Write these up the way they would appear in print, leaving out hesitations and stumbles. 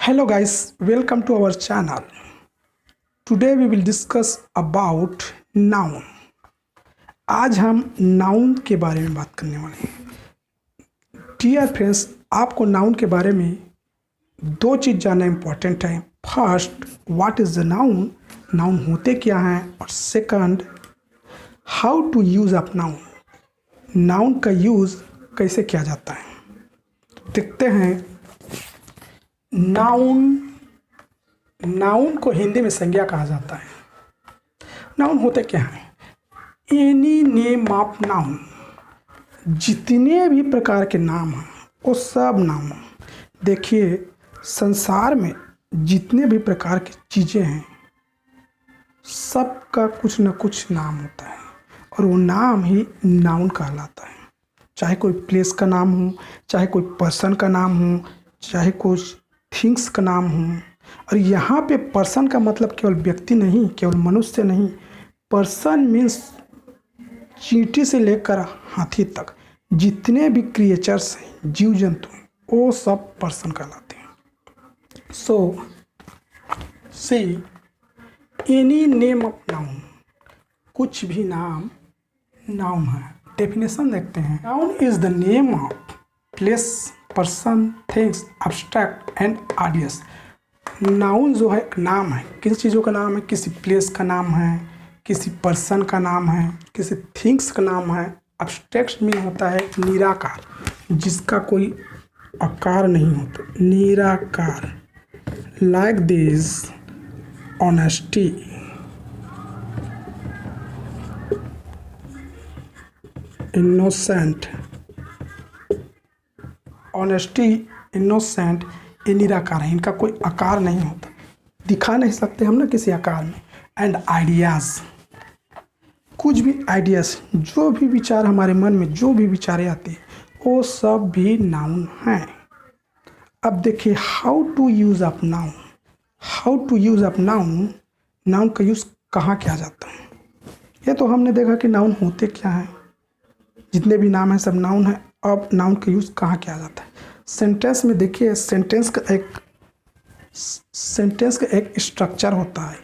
Hello guys, welcome to our channel. Today we will discuss about noun. आज हम noun के बारे में बात करने वाले हैं। डियर फ्रेंड्स, आपको नाउन के बारे में दो चीज़ जानना इम्पोर्टेंट है। First, what is the noun, noun होते क्या हैं, और second, how to use of noun, noun का यूज़ कैसे किया जाता है। देखते हैं। नाउन को हिंदी में संज्ञा कहा जाता है। नाउन होते क्या हैं? एनी नेम ऑफ नाउन, जितने भी प्रकार के नाम हैं वो सब नाउन। देखिए, संसार में जितने भी प्रकार की चीज़ें हैं सबका कुछ न कुछ नाम होता है और वो नाम ही नाउन कहलाता है। चाहे कोई प्लेस का नाम हो, चाहे कोई पर्सन का नाम हो, चाहे कुछ थिंग्स का नाम हो। और यहाँ पे पर्सन का मतलब केवल व्यक्ति नहीं, केवल मनुष्य नहीं। पर्सन मीन्स चींटी से लेकर हाथी तक जितने भी क्रिएचर्स हैं, जीव जंतु हैं, वो सब पर्सन कहलाते हैं। So see any name of noun, कुछ भी नाम नाउन है। डेफिनेशन देखते हैं। Noun is the name of place, person, things, abstract and ideas. Noun जो है एक नाम है, किसी चीज़ों का नाम है, किसी प्लेस का नाम है, किसी पर्सन का नाम है, किसी थिंग्स का नाम है। एब्स्ट्रैक्ट मीन होता है निराकार, जिसका कोई आकार नहीं होता, निराकार। Like this honesty, innocent, honesty, innocent, ये निराकार है, इनका कोई आकार नहीं होता, दिखा नहीं सकते हम ना किसी आकार में। एंड आइडियाज़, कुछ भी आइडियाज़, जो भी विचार हमारे मन में जो भी विचारें आते हैं वो सब भी नाउन हैं। अब देखिए, how to use of noun. How to use of noun, noun का यूज़ कहाँ किया जाता है। ये तो हमने देखा कि नाउन होते क्या हैं, जितने भी नाम हैं सब नाउन है। अब नाउन का यूज़ कहाँ किया जाता है। सेंटेंस में देखिए, सेंटेंस का एक स्ट्रक्चर होता है,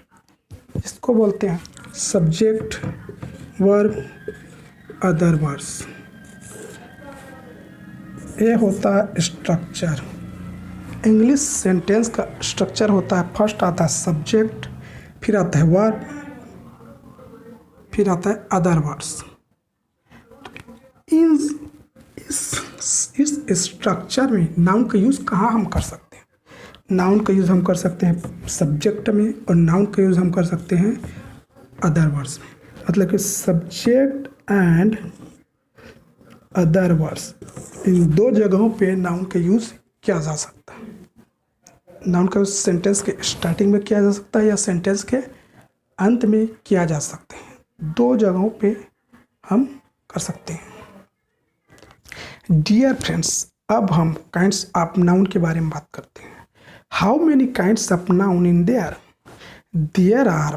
इसको बोलते हैं सब्जेक्ट, वर्ब, अदर वर्ड्स। ये होता है स्ट्रक्चर। इंग्लिश सेंटेंस का स्ट्रक्चर होता है, फर्स्ट आता है सब्जेक्ट, फिर आता है वर्ब, फिर आता है अदर वर्ड्स। इस स्ट्रक्चर में नाउन का यूज़ कहाँ हम कर सकते हैं। नाउन का यूज़ हम कर सकते हैं सब्जेक्ट में, और नाउन का यूज़ हम कर सकते हैं अदर वर्ड्स में। मतलब कि सब्जेक्ट एंड अदर वर्ड्स, इन दो जगहों पे नाउन का यूज़ किया जा सकता है। नाउन का यूज़ सेंटेंस के स्टार्टिंग में किया जा सकता है या सेंटेंस के अंत में किया जा सकता है। दो जगहों पे हम कर सकते हैं। डियर फ्रेंड्स, अब हम काइंड्स ऑफ नाउन के बारे में बात करते हैं। How many kinds of noun in there? There are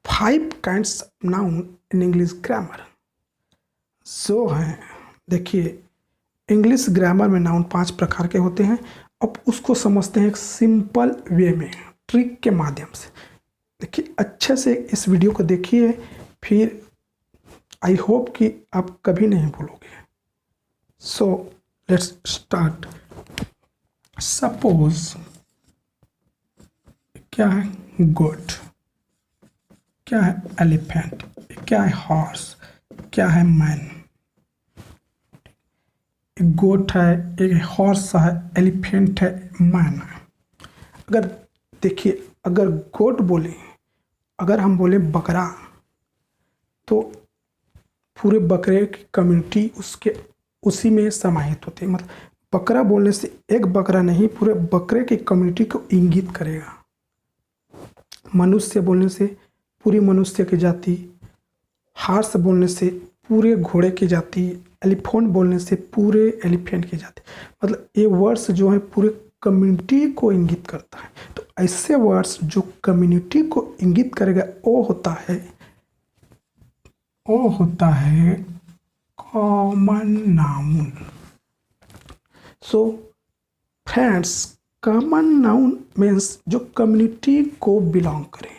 5 kinds of noun in English grammar. जो हैं, देखिए, इंग्लिश ग्रामर में नाउन 5 प्रकार के होते हैं। अब उसको समझते हैं एक सिंपल वे में, ट्रिक के माध्यम से। देखिए, अच्छे से इस वीडियो को देखिए, फिर आई होप कि आप कभी नहीं भूलोगे। So let's start. Suppose, क्या है गोट, क्या है एलिफेंट, क्या है हॉर्स, क्या है मैन। एक गोट है, एक हॉर्स है, एलिफेंट है, मैन है। अगर देखिए, अगर गोट बोले, अगर हम बोले बकरा, तो पूरे बकरे की कम्युनिटी उसी में समाहित होती है। मतलब बकरा बोलने से एक बकरा नहीं, पूरे बकरे की कम्युनिटी को इंगित करेगा। मनुष्य बोलने से पूरी मनुष्य की जाति, हॉर्स बोलने से पूरे घोड़े की जाति, एलिफेंट बोलने से पूरे एलिफेंट की जाति। मतलब ये वर्ड्स जो है पूरे कम्युनिटी को इंगित करता है। तो ऐसे वर्ड्स जो कम्युनिटी को इंगित करेगा वो होता है common noun. So friends, common noun means जो कम्युनिटी को बिलोंग करे,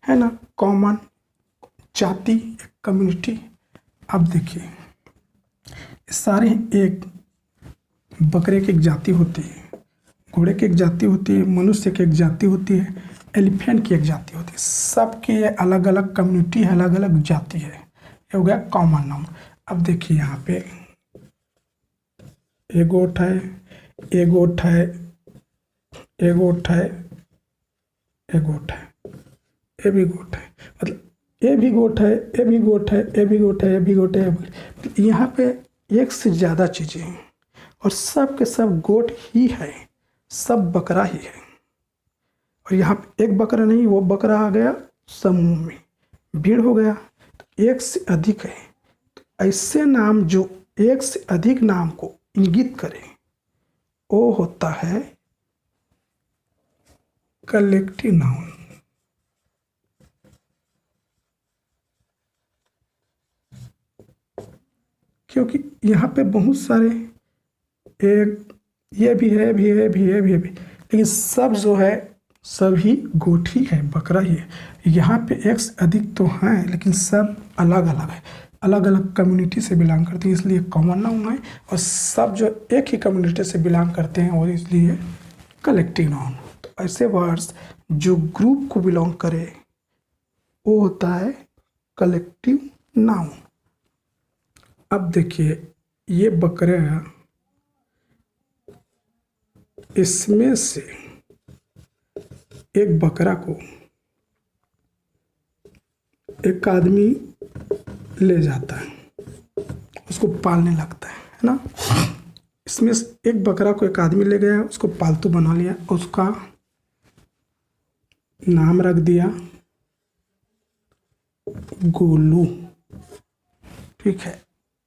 है ना। कॉमन जाति, कम्युनिटी। अब देखिए सारे एक बकरे की एक जाति होती है, घोड़े की एक जाति होती है, मनुष्य की एक जाति होती है, एलिफेंट की एक जाति होती है। सबकी अलग अलग कम्युनिटी है, अलग अलग जाति है। ये हो गया कॉमन नाउन। अब देखिए यहाँ पे एक गोट है, एक गोट है, एक गोट है, एक गोट है, ये भी गोट है, मतलब ये भी गोट है, ये भी गोट है, ये भी गोट है, ये भी गोट है। यहाँ पे एक से ज़्यादा चीज़ें हैं और सब के सब गोट ही है, सब बकरा ही है। और यहाँ पे एक बकरा नहीं, वो बकरा आ गया समूह में, भीड़ हो गया, तो एक से अधिक है। तो ऐसे नाम जो एक से अधिक नाम को इंगित करे वो होता है कलेक्टिव नाउन। क्योंकि यहाँ पे बहुत सारे एक ये भी है, भी है, भी है, भी है, भी, लेकिन सब जो है सभी गोट ही है, बकरा ही है। यहाँ पे एक से अधिक तो हैं लेकिन सब अलग अलग है, अलग अलग कम्युनिटी से बिलोंग करते हैं, इसलिए कॉमन नाउन है। और सब जो एक ही कम्युनिटी से बिलोंग करते हैं और इसलिए कलेक्टिव नाउन। तो ऐसे वर्ड्स जो ग्रुप को बिलोंग करे वो होता है कलेक्टिव नाउन। अब देखिए ये बकरे हैं, इसमें से एक बकरा को एक आदमी ले जाता है, उसको पालने लगता है ना। इसमें से एक बकरा को एक आदमी ले गया, उसको पालतू बना लिया, उसका नाम रख दिया गोलू। ठीक है,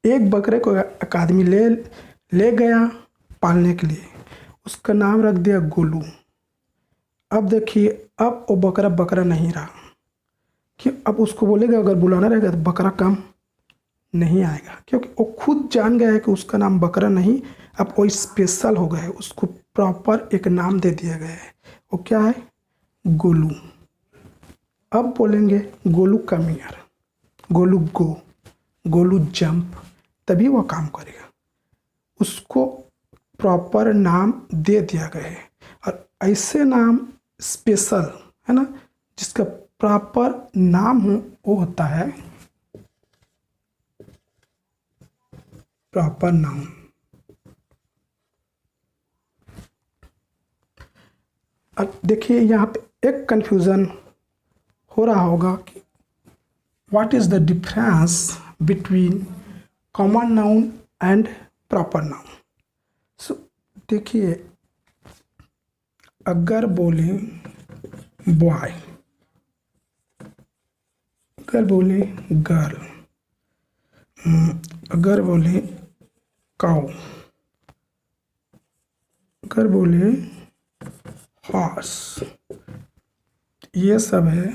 एक बकरे को एक आदमी ले गया पालने के लिए, उसका नाम रख दिया गोलू। अब देखिए अब वो बकरा नहीं रहा कि अब उसको बोलेगा अगर बुलाना रहेगा तो बकरा काम नहीं आएगा, क्योंकि वो खुद जान गया है कि उसका नाम बकरा नहीं, अब वो स्पेशल हो गया है, उसको प्रॉपर एक नाम दे दिया गया है। वो क्या है? गोलू। अब बोलेंगे Golu come here, Golu go, Golu jump, तभी वह काम करेगा। उसको प्रॉपर नाम दे दिया गया है। और ऐसे नाम स्पेशल है ना, जिसका प्रॉपर नाम हो वो होता है प्रॉपर नाउन। अब देखिए यहाँ पे एक कंफ्यूजन हो रहा होगा कि what is the difference between common noun and proper noun. So देखिए अगर बोले बॉय, अगर बोले गर्ल, अगर बोले काऊ, अगर बोले हॉर्स, ये सब है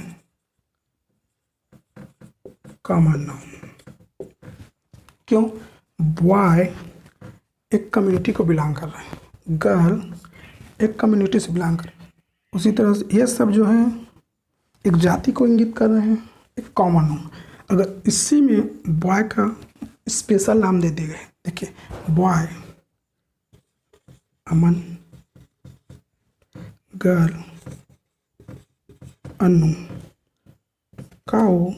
कॉमन नाउन। क्यों? बॉय एक कम्युनिटी को बिलोंग कर रहा है, गर्ल एक कम्युनिटी से बिलोंग कर रहा है, उसी तरह से ये सब जो है एक जाति को इंगित कर रहे हैं, एक कॉमन नाउन। अगर इसी में बॉय का स्पेशल नाम दे दिए गए, देखिए बॉय अमन, गर्ल अनु, काऊ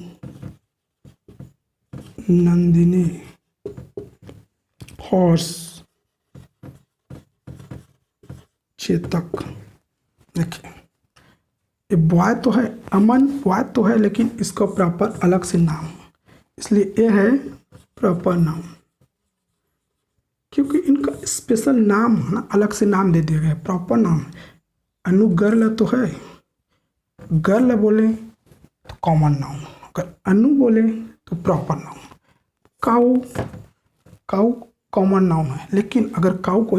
नंदिनी, हॉर्स चेतक। देखिए ये बॉय तो है, अमन बॉय तो है, लेकिन इसका प्रॉपर अलग से नाम, इसलिए ये है प्रॉपर नाउन। क्योंकि इनका स्पेशल नाम है ना, अलग से नाम दे दिया गया है, प्रॉपर नाम। अनु गर्ल तो है, गर्ल बोले तो कॉमन नाउन, अगर अनु बोले तो प्रॉपर नाउन। काऊ, काऊ कॉमन नाउन है, लेकिन अगर काऊ को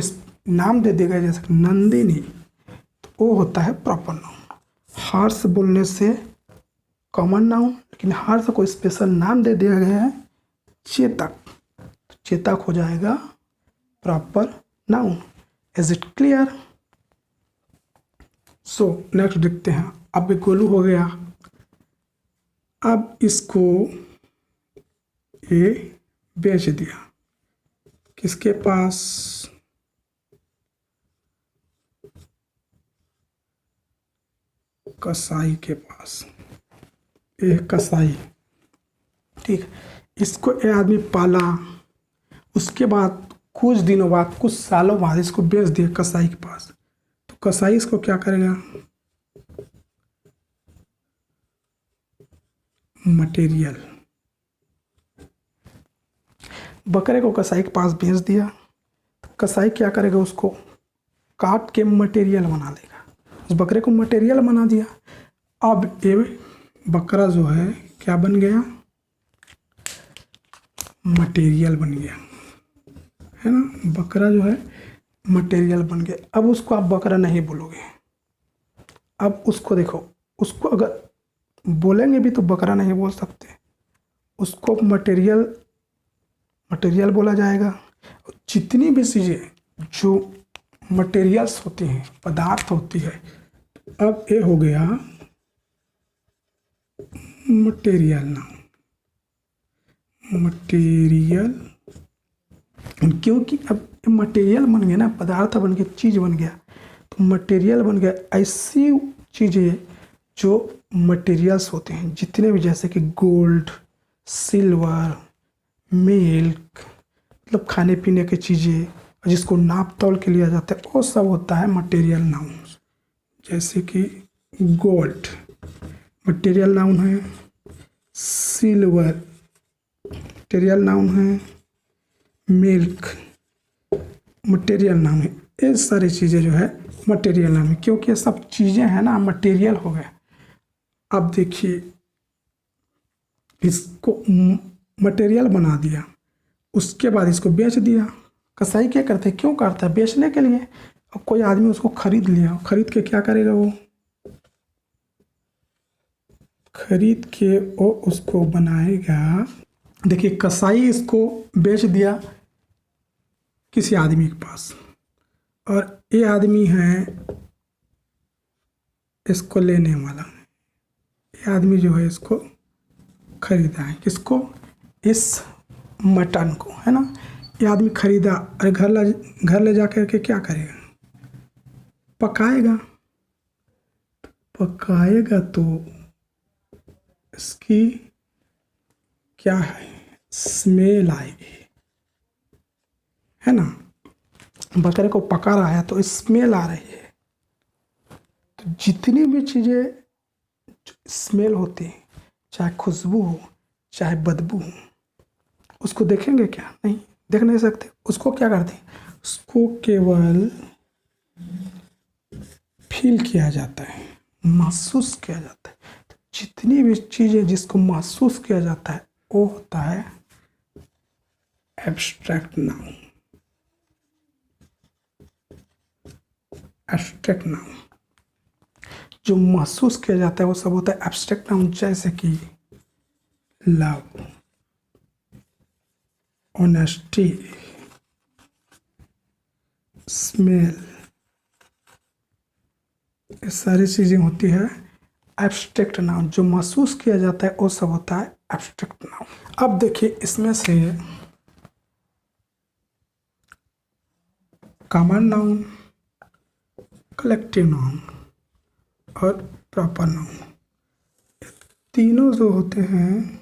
नाम दे दिया गया जैसे नंदिनी, तो वो होता है प्रॉपर नाउन। हॉर्स बोलने से कॉमन नाउन, लेकिन हॉर्स को स्पेशल नाम दे दिया गया है चेतक, तो चेतक हो जाएगा proper noun. Is it clear? So next देखते हैं। अब ये गोलू हो गया। अब इसको ये बेच दिया किसके पास, कसाई के पास। ये कसाई, ठीक। इसको ये आदमी पाला, उसके बाद कुछ दिनों बाद, कुछ सालों बाद इसको बेच दिया कसाई के पास। तो कसाई इसको क्या करेगा, मटेरियल। बकरे को कसाई के पास बेच दिया, तो कसाई क्या करेगा, उसको काट के मटेरियल बना लेगा। उस बकरे को मटेरियल बना दिया। अब ये बकरा जो है क्या बन गया, मटेरियल बन गया, है ना। बकरा जो है मटेरियल बन गया। अब उसको आप बकरा नहीं बोलोगे। अब उसको देखो, उसको अगर बोलेंगे भी तो बकरा नहीं बोल सकते, उसको मटेरियल बोला जाएगा। जितनी भी चीज़ें जो मटेरियल्स होती हैं, पदार्थ होती है, अब ये हो गया मटेरियल नाउन। मटेरियल, क्योंकि अब मटेरियल बन गया ना, पदार्थ बन गया, चीज़ बन गया, तो मटेरियल बन गया। ऐसी चीज़ें जो मटेरियल्स होते हैं जितने भी, जैसे कि गोल्ड, सिल्वर, मिल्क, मतलब खाने पीने की चीज़ें जिसको नाप तोल के लिया जाता है, वो सब होता है मटेरियल नाउन। जैसे कि गोल्ड मटेरियल नाउन है, सिल्वर मटेरियल नाउन है, मिल्क मटेरियल नाउन है। ये सारी चीज़ें जो है मटेरियल नाउन है, क्योंकि ये सब चीज़ें हैं ना, मटेरियल हो गए। अब देखिए, इसको मटेरियल बना दिया, उसके बाद इसको बेच दिया। कसाई क्या करते हैं, क्यों करता है, बेचने के लिए। अब कोई आदमी उसको खरीद लिया, खरीद के क्या करेगा, वो खरीद के वो उसको बनाएगा। देखिए, कसाई इसको बेच दिया किसी आदमी के पास, और ये आदमी है इसको लेने वाला। ये आदमी जो है इसको खरीदा है, किसको, इस मटन को, है ना। ये आदमी खरीदा, अरे घर ले जा कर के क्या करेगा, पकाएगा। पकाएगा तो इसकी क्या है, स्मेल आएगी, है ना। बकरे को पका रहा है तो स्मेल आ रही है। तो जितनी भी चीज़ें स्मेल होती है, चाहे खुशबू हो चाहे बदबू हो, उसको देखेंगे क्या, नहीं देख नहीं सकते। उसको क्या करते हैं, उसको केवल फील किया जाता है, महसूस किया जाता है। तो जितनी भी चीज़ें जिसको महसूस किया जाता है वो होता है एब्स्ट्रैक्ट नाउन। एब्स्ट्रैक्ट नाउन जो महसूस किया जाता है वो सब होता है एब्स्ट्रैक्ट नाउन। जैसे कि लव, ऑनेस्टी, स्मेल, ये सारी चीज़ें होती है एब्स्ट्रैक्ट नाउन। जो महसूस किया जाता है वो सब होता है एब्स्ट्रैक्ट नाउन। अब देखिए, इसमें से कॉमन नाउन, कलेक्टिव नाउन और प्रॉपर नाउन, तीनों जो होते हैं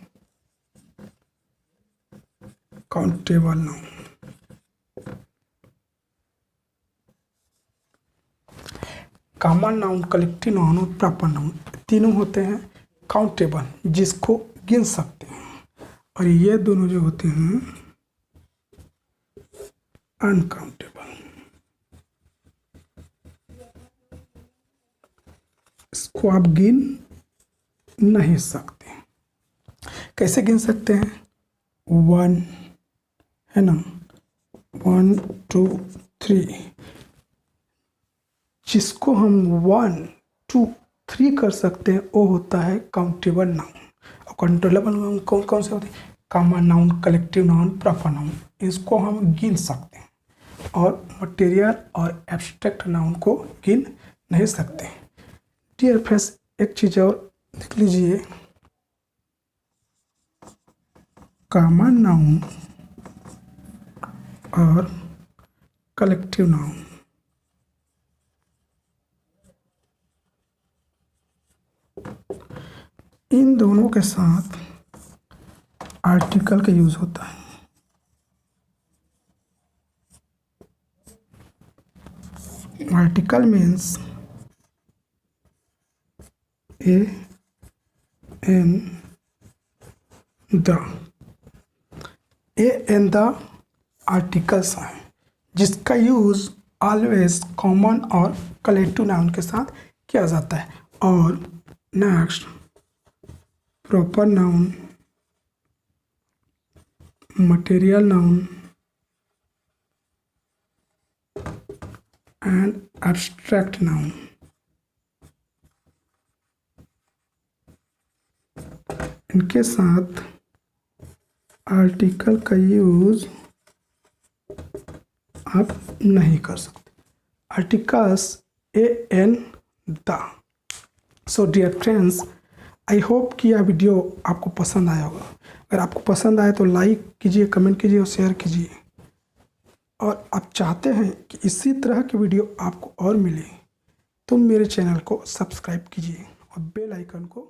countable noun. Common noun, collective noun और प्रॉपर नाउन तीनों होते हैं काउंटेबल, जिसको गिन सकते हैं, और ये दोनों जो होते हैं अनकाउंटेबल, इसको आप गिन नहीं सकते। कैसे गिन सकते हैं, 1 है ना, 1 2 3, जिसको हम 1 2 3 कर सकते हैं वो होता है काउंटेबल नाउन। और काउंटेबल नाउन कौन कौन से होते हैं, common noun, collective noun, proper noun, इसको हम गिन सकते हैं। और मटेरियल और एब्स्ट्रैक्ट नाउन को गिन नहीं सकते। डियर फ्रेंड्स, एक चीज़ और देख लीजिए, कॉमन नाउन और कलेक्टिव नाउन। इन दोनों के साथ आर्टिकल का यूज होता है। Article means a an the, a an the articles हैं जिसका यूज ऑलवेज कॉमन और कलेक्टिव नाउन के साथ किया जाता है। और next, proper noun, material noun and abstract noun. इनके साथ आर्टिकल का यूज आप नहीं कर सकते। Articles a an the. So dear friends, I hope कि यह वीडियो आपको पसंद आया होगा। अगर आपको पसंद आए तो लाइक कीजिए, कमेंट कीजिए और शेयर कीजिए। और आप चाहते हैं कि इसी तरह की वीडियो आपको और मिले तो मेरे चैनल को सब्सक्राइब कीजिए और बेल आइकन को